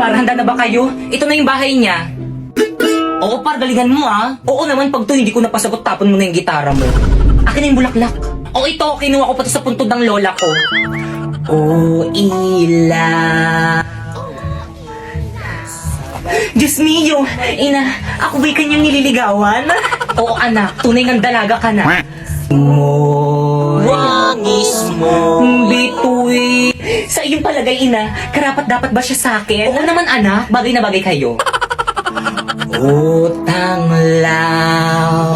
Par, handa na ba kayo? Ito na yung bahay niya. Oo, par, galingan mo ah. Oo naman, pag to hindi ko napasagot, tapon mo na yung gitara mo. Akin na yung bulaklak. O ito, kinuha ko pa to sa puntod ng lola ko. Oh, ila. Diyos mio, ina, ako ba'y kanyang nililigawan? Oo anak, tunay ng dalaga ka na. Wangis mo bituin. Sa iyong palagay, ina, karapat dapat ba siya sa akin? Oo naman anak, bagay na bagay kayo. Utang lang,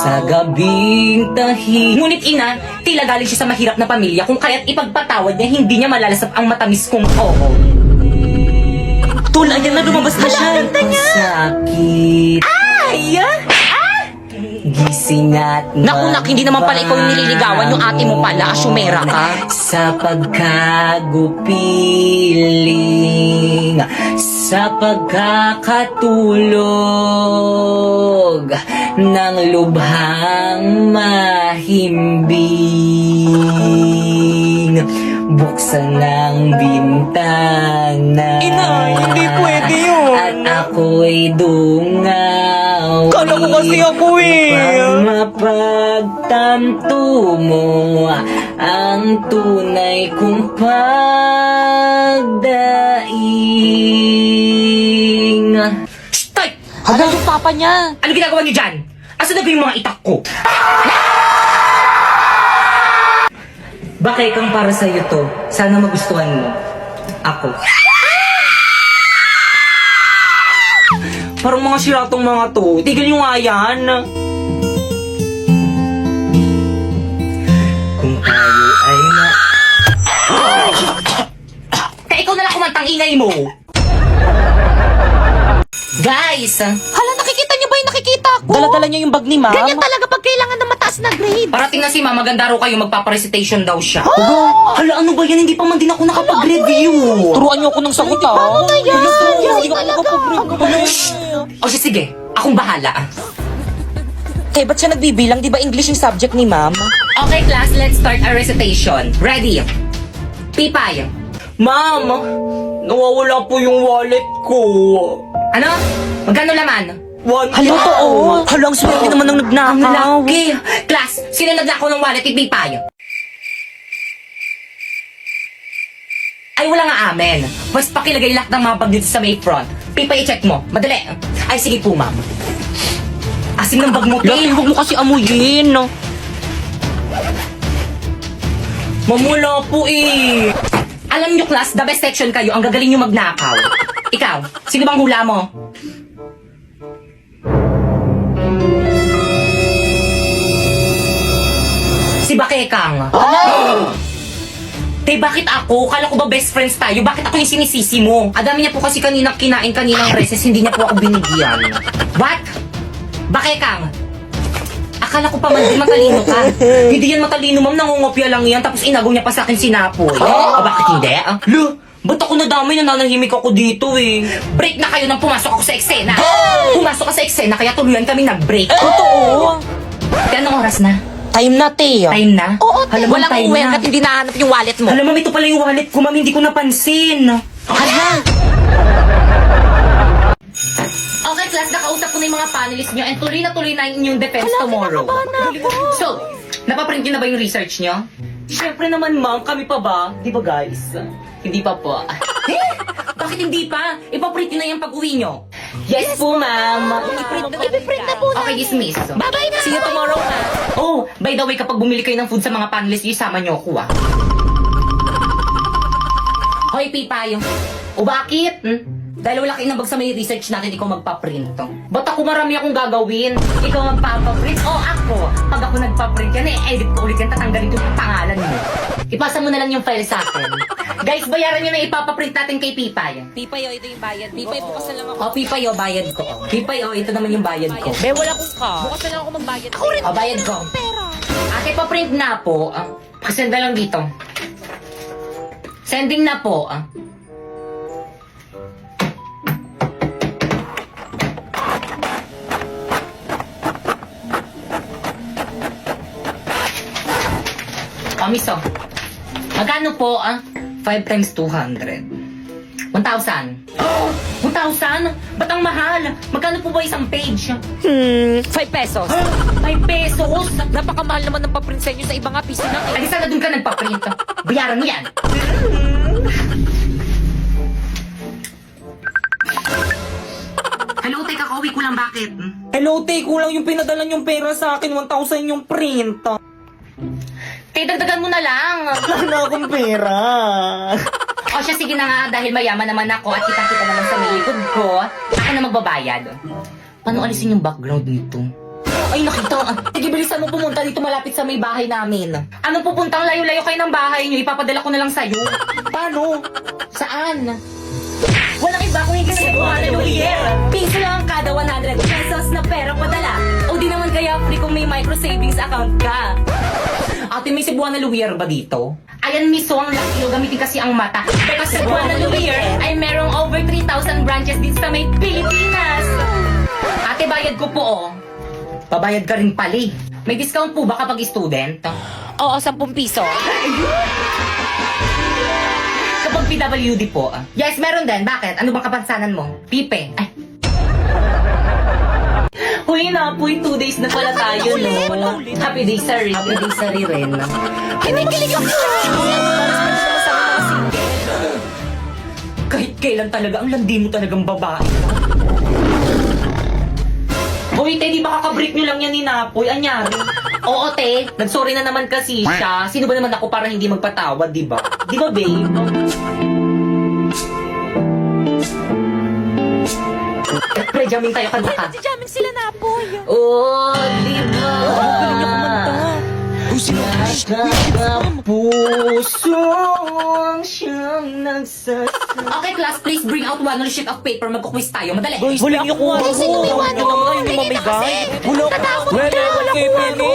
sa gabing tahi. Ngunit ina, tila galing siya sa mahirap na pamilya, kung kaya't ipagpatawad niya, hindi niya malalasap ang matamis kong oo. Tula, yan na, lumabas na siya. Sakit. Ay! Gising at Naku, nak, hindi naman pala ikaw yung nililigawan, yung ate mo pala, asyumera ka. sa pagkagupiling, sa pagkakatulog ng lubhang mahimbing, buksan ng bintana. Inay, hindi pwede yun. At ako'y dungaw. Kala ko kasi ako eh. Upang mapagtanto mo ang tunay kong pagdaing. Stay! Hala, yung papa niya. Ano ginagawa niyo dyan? Asan na ba yung mga itak ko? Bakit kang para sa'yo to? Sana magustuhan mo. Ako. Parang mga siratong mga to. Tigil nyo nga yan. Kung tayo ay na... Kaya ikaw na lang kumantang ingay mo. Guys! Hala, nakikita niyo ba yung nakikita ko? Dala-dala niya yung bag ni ma'am. Ganyan talaga pag kailangan ng mataas na grade. Parating na si Mama, maganda raw kayo, magpaparecitation daw siya. Hala, ano ba yan? Hindi pa man din ako nakapag-review. Turuan niyo ako ng sagot ha. Paano na yan? Hindi ako nakapag-review. O siya, sige, akong bahala. Eh, ba't siya nagbibilang? Di ba English yung subject ni ma'am? Okay, class, let's start our recitation. Ready? Pipay. Ma'am, nawawala po yung wallet ko. Ano? Magkano laman? Hala, totoo. Hala, ang swerte naman ng nagnakaw. Okay. Class, sino nagnakaw ng wallet ni Pipay? Ay, wala nga amen. Mas pakilagay lahat ng mga bag dito sa may front. Pipay, i-check mo. Madali. Ay, sige po, ma'am. Asim ng bag mo, Laki, huwag mo kasi amuyin. Mamula po eh. Alam nyo, class, the best section kayo. Ang gagaling nyo magnakaw. Ikaw, sino bang hula mo? Si Bakekang. Te, bakit ako? Kala ko ba best friends tayo? Bakit ako yung sinisisi mo? Adami niya po kasi kaninang kinain kaninang recess, hindi niya po ako binigyan. What? Bakekang? Akala ko pa man din matalino ka. Hindi yan matalino, ma'am. Nangungopia lang yan. Tapos inagaw niya pa sa akin sinapoy. Bakit hindi? Lo, ba't ako nadamay na nanahimik ako dito eh? Break na kayo nang pumasok ako sa eksena. Pumasok ka sa eksena, kaya tuluyan kami nag-break. Totoo. Kaya anong oras na? Time na, Teo. Time na? Oo, Teo. Alam mo, Walang time uwi na. at hindi nahanap yung wallet mo. Alam mo, ito pala yung wallet ko, ma'am. Hindi ko napansin. Hala. Okay, class, nakausap ko na yung mga panelists nyo and tuloy na inyong defense tomorrow. So, napaprint nyo na ba yung research nyo? Siyempre naman, ma'am. Kami pa ba? Di ba, guys? Hindi pa po. Bakit hindi pa? Ipaprint nyo na yung pag-uwi nyo. Yes, po, ma'am. Ipiprint na po na. Okay, dismiss. Bye-bye na. See you tomorrow, ma'am. Oh, by the way, kapag bumili kayo ng food sa mga panelists, isama nyo ako, ah. Hoy, Pipay. O bakit? Dahil wala kayo nabag sa may research natin, ikaw magpaprint. Ba't ako marami akong gagawin? Ikaw magpapaprint o ako? Pag ako nagpaprint yan, edit ko ulit yan, tatanggalin ko yung pangalan mo. Ipasa mo na lang yung file sa akin. Guys, bayaran nyo na ipapaprint natin kay Pipay. Pipay, ito yung bayad. Pipay, bukas na lang ako. O, Pipay, bayad ko. Pipay, ito naman yung bayad ko. Be, wala kong ka. Bukas na lang ako magbayad. Ako rin. O, bayad ko. Ate, paprint na po. Pasenda lang dito. Sending na po. Miss, magkano po 5 times 200? 1,000. 1,000? Ba't ang mahal? Magkano po ba isang page? 5 pesos. 5 pesos? Napakamahal naman ng paprint sa inyo sa ibang piso na Ay, sana dun ka nagpa-print. Bayaran mo yan. Hello, teka, kauwi ko lang, bakit? Hello, te, kulang yung pinadala yung pera sa akin, 1,000 yung print. Te, dagdagan mo na lang. Wala na akong pera. O siya, sige na nga, dahil mayaman naman ako at kita-kita naman sa may likod ko, ako na magbabayad. Paano alisin yung background nito? Ay, nakita. Sige, bilisan mo pumunta dito malapit sa may bahay namin. Ano pupuntang layo-layo kayo ng bahay niyo? Ipapadala ko na lang sa'yo. Paano? Saan? Walang iba kung hindi sa Cebuana New Year. Piso lang kada 100 pesos na pera padala. O di naman kaya free kung may micro savings account ka. Ate, may Cebuana New Year ba dito? Ayan, miso, ang laki. Gamitin kasi ang mata. Because Cebuana New Year ay merong over 3,000 branches dito sa may Pilipinas. Ate, bayad ko po, oh. Babayad ka rin pali. May discount po ba kapag student? Oo, 10 piso. Kapag PWD po. Yes, meron din. Bakit? Ano bang kapansanan mo? Pipe. Ay. Huy na, 2 days na pala tayo, no? Happy day, sorry. Happy day, sorry rin. Kinikilig ako! Kahit kailan talaga, ang landi mo talagang babae. Hoy, te, di ba kakabreak nyo lang yan ni Napoy? Anyari? Oo, te. Nagsorry na naman kasi siya. Sino ba naman ako para hindi magpatawad, di ba? Di ba, babe? Pre-jamming tayo kanta ka. Jamming sila na po. Oh, di ba? Galing niya kumanta. Puso ang siyang nagsasama. Okay, class, please bring out one sheet of paper. Magkukwis tayo. Madali. Wala niyo kuha Guys, sino may one? Yung mamigay. Wala ko. Tatakot Wala ka, wala kay ko Penny.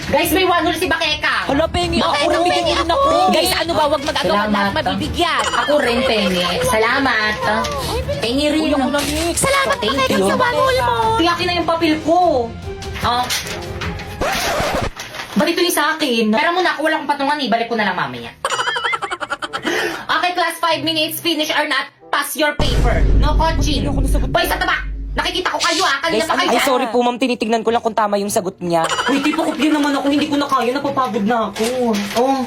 Guys, may one si Bakeka. Hala, Penny, ako Ito, rin. Penny, Bigyan ako. ako. Guys, ano ba? Huwag mag-agawan Salamat. lahat mabibigyan. Ako rin, Penny. Salamat. Penny rin. Ako na, Nick. Salamat Thank Bakeka you. sa banhol mo. Tiyakin na yung papel ko. Ah. Ba't ito yung sa akin? Pero muna ako, wala akong patungan eh. Balik ko na lang mamaya. Okay, class, 5 minutes. Finish or not, pass your paper. No coaching. Boy, sa taba! Nakikita ko kayo ah. Kanina Guys, pa kayo. ay, sorry po, ma'am. Tinitignan ko lang kung tama yung sagot niya. Uy, di pa kopya naman ako. Hindi ko na kaya. Napapagod na ako. Oh.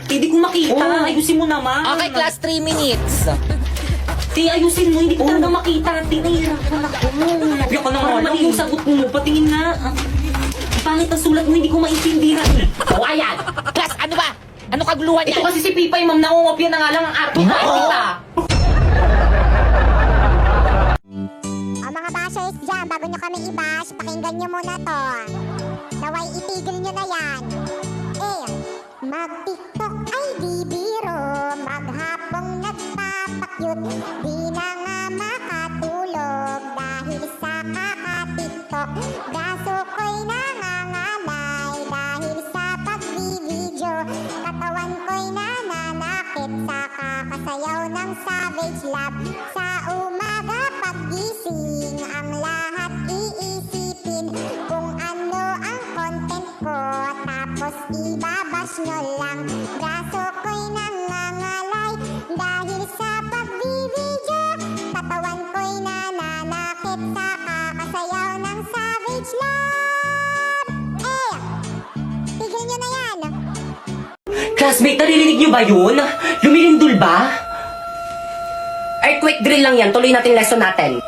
Hindi ko makita. Oh. Ayusin mo naman. Okay, class, 3 minutes. Ti, ayusin mo. Hindi ko talaga makita. Ti, nahihirapan ako. Kopya ka na nga lang. Yung sagot mo. Patingin nga. Pangit ang sulat mo. Hindi ko maintindihan. Oh, ayan. Class, ano ba? Ano kaguluhan Ito yan? kasi si Pipay, ma'am. Nangungopya na nga lang ang arte. Kita. O mga bashers dyan, bago nyo kami i-bash, pakinggan nyo muna to. Naway itigil nyo na yan. Mag-tiktok ay di biro, maghapong nagpapakyut, di na nga makatulog dahil sa kaka-tiktok. Braso ko'y nangangalay dahil sa pagbibideo, katawan ko'y nananakit sa kakasayaw ng Savage Love. Sa umaga paggising, ang lahat iisipin kung ano ang content ko, tapos ibabash nyo lang. Braso ko'y nangangalay dahil sa pagbibideo, katawan ko'y nananakit sa kakasayaw ng Savage Love. Tigil nyo na yan. Classmate, naririnig niyo ba yun? Lumilindol ba? Earthquake drill lang yan. Tuloy natin lesson natin.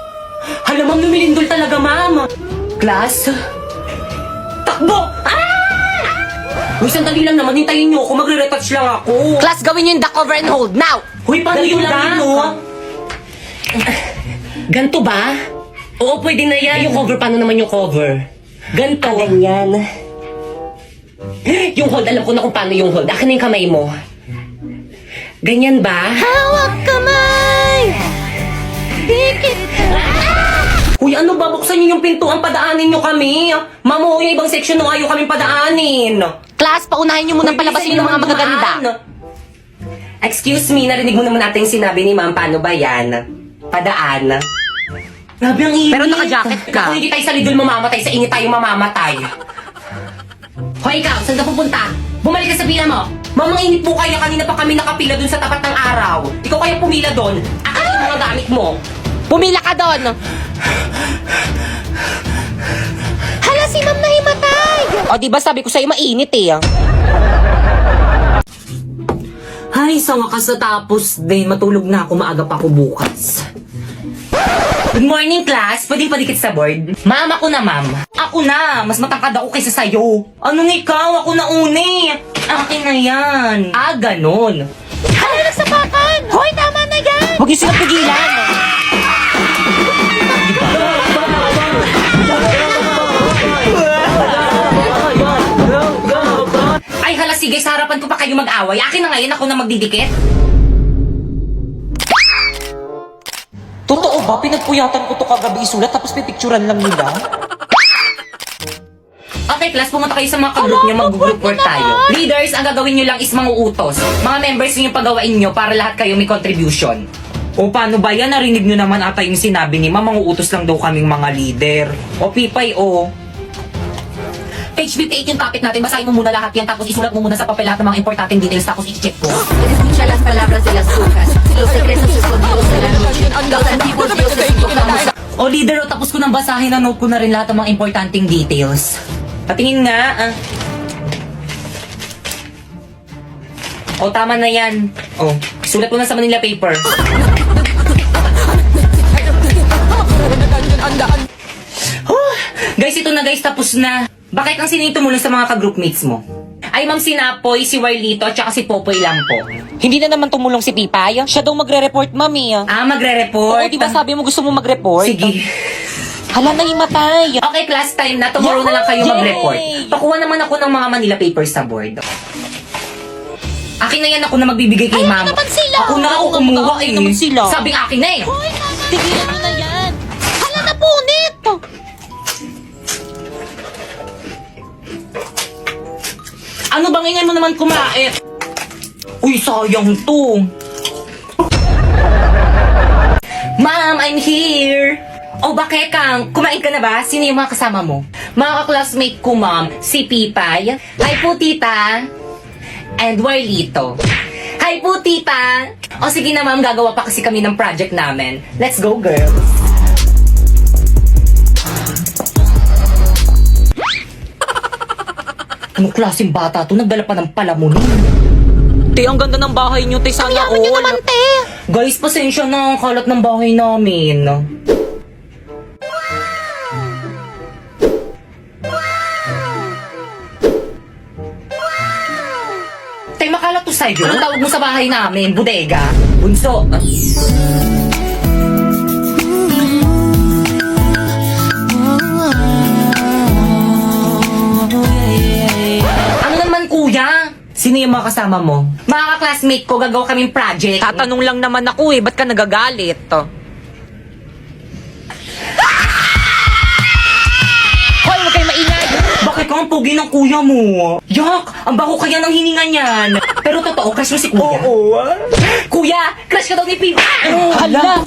Hala, ma'am, lumilindol talaga, ma'am. Class? Takbo! Ah! Uy, sandali lang naman. Hintayin niyo ako. Magre-retouch lang ako. Class, gawin nyo yung duck over and hold. Now! Huy, paano yung lang no? Ganto ba? Oo, pwede na yan. Yung cover, paano naman yung cover? Ganto. Ganyan. Yung hold, alam ko na kung paano yung hold. Akin na yung kamay mo. Ganyan ba? Hawak kamay! Dikit! Uy, ano ba? Buksan niyo yung pintuan, padaanin niyo kami. Mamo, yung ibang section no, ayaw kami padaanin. Class, paunahin nyo muna palabasin yung mga magaganda. Excuse me, narinig mo naman natin yung sinabi ni ma'am. Paano ba yan? Padaan. Grabe ang init. Pero naka-jacket ka. Kung hindi tayo sa lidl mamamatay, sa init tayo mamamatay. Hoy ikaw, saan ka pupunta? Bumalik ka sa pila mo. Mamang init po kayo, kanina pa kami nakapila dun sa tapat ng araw. Ikaw kaya pumila dun. Akin yung mga gamit mo. Pumila ka doon! Hala, si ma'am nahimatay! O, diba sabi ko sa'yo mainit eh. Ay, sa wakas natapos din. Matulog na ako, maaga pa ako bukas. Good morning, class. Pwedeng padikit sa board? Ma'am, ako na, ma'am. Ako na. Mas matangkad ako kaysa sa'yo. Anong ikaw? Ako na uni. Akin na yan. Ah, ganon. Hala, nagsapakan! Hoy, tama na yan! Huwag yung silang pigilan. Ay, hala, sige. Sa harapan ko pa kayo mag-away. Akin na ngayon. Ako na magdidikit. Totoo ba? Pinagpuyatan ko to kagabi isulat tapos pipicturan lang nila? Okay, class, pumunta kayo sa mga ka-group nyo, mag-group work tayo. Leaders, ang gagawin nyo lang is mga utos. Mga members nyo yung pagawain nyo para lahat kayo may contribution. O paano ba yan? Narinig nyo naman ata yung sinabi ni Ma'am, mga utos lang daw kaming mga leader. O Pipay, o. Page 58 yung topic natin, basahin mo muna lahat yan, tapos isulat mo muna sa papel lahat ng mga importanteng details, tapos i-check ko. Escucha las palabras de las brujas, los secretos escondidos de la noche, los antiguos dioses invocamos a... O leader, o tapos ko nang basahin, na-note ko na rin lahat ng mga importanteng details. Patingin nga, O, tama na yan. O, sulat ko na sa Manila paper. Guys, ito na guys, tapos na. Bakit ang sinito mo sa mga ka-groupmates mo? Ay, Ma'am Sinapoy, si Warlito, at saka si Popoy lang po. Hindi na naman tumulong si Pipay. Siya daw magre-report, mami. Ah, magre-report? Oo, di ba sabi mo gusto mo mag-report? Sige. Hala, nahimatay. Okay, class time na. Tomorrow na lang kayo Yay! mag-report. Pakuha naman ako ng mga Manila papers sa board. Akin na yan, ako na magbibigay kay ma'am. naman sila! Ako na ako Oo, kumuha mag-aaway eh. naman sila. Sabing akin na eh. Hoy, mama! Tigilan mo na yan. Hala, napunit! Ano bang ingay mo naman kumait? Uy, sayang to. Ma'am, I'm here. O bakit Kang? Kumain ka na ba? Sino yung mga kasama mo? Mga classmate ko, ma'am. Si Pipay. Hi po, tita. And Warlito. Hi po, tita. O sige na, ma'am. Gagawa pa kasi kami ng project namin. Let's go, girls. Anong klaseng bata to? Nagdala pa ng palamunin. Te, ang ganda ng bahay niyo, te. Sana Yaman nyo all. naman, te! Guys, pasensya na ang kalat ng bahay namin. Tay, makalat to sa'yo. Anong tawag mo sa bahay namin? Bodega? Bunso? Ano naman, kuya? Sino yung mga kasama mo? Mga ka-classmate ko, gagawa kaming project. Tatanong lang naman ako eh, ba't ka nagagalit? Hoy, huwag kayo maingay! Bakit ka ang pogi ng kuya mo? Yak! Ang baho kaya ng hininga niyan. Pero totoo, crush mo si kuya? Oo. Kuya, crush ka daw ni Pipa. Hala!